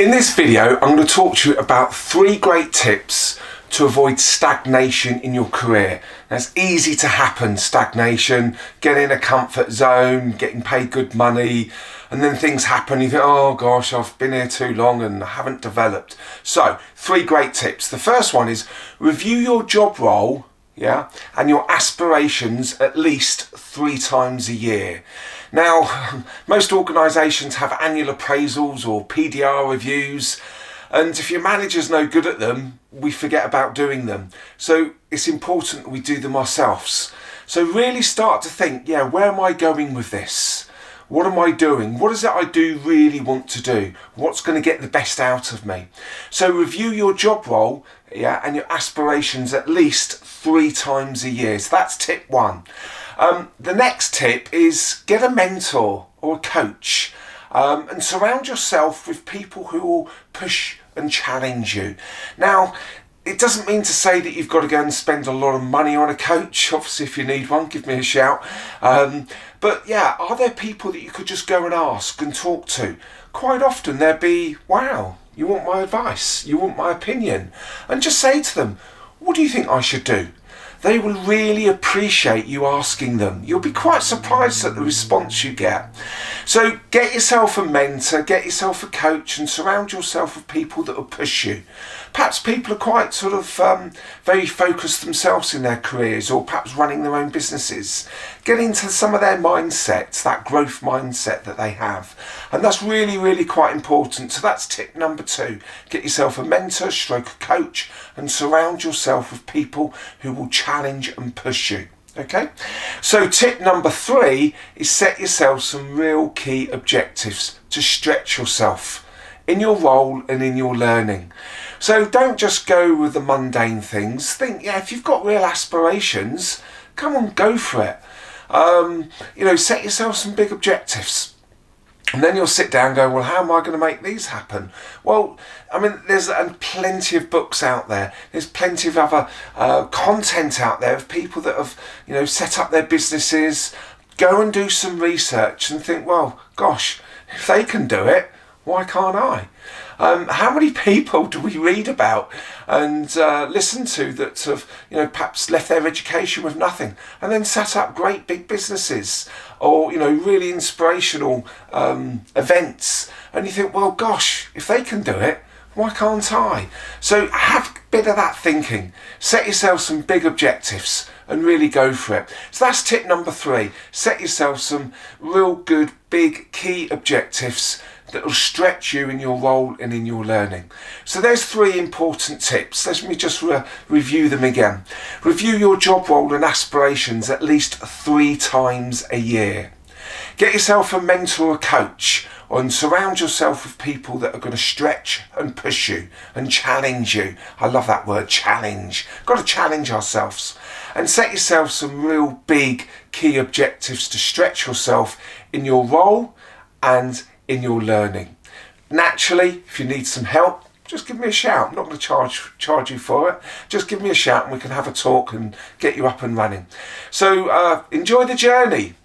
In this video, I'm going to talk to you about 3 great tips to avoid stagnation in your career. Now, it's easy to happen, stagnation, getting in a comfort zone, getting paid good money, and then things happen, you think, oh gosh, I've been here too long and I haven't developed. So, 3 great tips. The first one is review your job role, and your aspirations at least 3 times a year. Now, most organisations have annual appraisals or PDR reviews, and if your manager's no good at them, we forget about doing them. So it's important we do them ourselves. So really start to think, where am I going with this? What am I doing? What is it I do really want to do? What's going to get the best out of me? So review your job role, and your aspirations at least 3 times a year. So that's tip 1. The next tip is get a mentor or a coach, and surround yourself with people who will push and challenge you. Now, it doesn't mean to say that you've got to go and spend a lot of money on a coach. Obviously, if you need one, give me a shout. But are there people that you could just go and ask and talk to? Quite often there'd be, wow, you want my advice? You want my opinion? And just say to them, what do you think I should do? They will really appreciate you asking them. You'll be quite surprised at the response you get. So get yourself a mentor, get yourself a coach, and surround yourself with people that will push you. Perhaps people are quite very focused themselves in their careers, or perhaps running their own businesses. Get into some of their mindsets, that growth mindset that they have. And that's really, really quite important. So that's tip number 2. Get yourself a mentor, stroke a coach, and surround yourself with people who will challenge and push you. Okay, so tip number 3 is set yourself some real key objectives to stretch yourself in your role and in your learning. So don't just go with the mundane things. Think, if you've got real aspirations, come on, go for it. Set yourself some big objectives. And then you'll sit down and go, well, how am I going to make these happen? Well, there's plenty of books out there. There's plenty of other content out there of people that have, set up their businesses. Go and do some research and think, well, gosh, if they can do it, why can't I? How many people do we read about and listen to that have, perhaps left their education with nothing and then set up great big businesses or, really inspirational events? And you think, well, gosh, if they can do it, why can't I? So have a bit of that thinking. Set yourself some big objectives and really go for it. So that's tip number 3. Set yourself some real good, big, key objectives that will stretch you in your role and in your learning. So there's 3 important tips. Let me just review them again. Review your job role and aspirations at least 3 times a year. Get yourself a mentor or coach, and surround yourself with people that are going to stretch and push you and challenge you. I love that word, challenge. Got to challenge ourselves. And set yourself some real big key objectives to stretch yourself in your role and in your learning. Naturally, if you need some help, just give me a shout. I'm not going to charge you for it. Just give me a shout and we can have a talk and get you up and running. So enjoy the journey.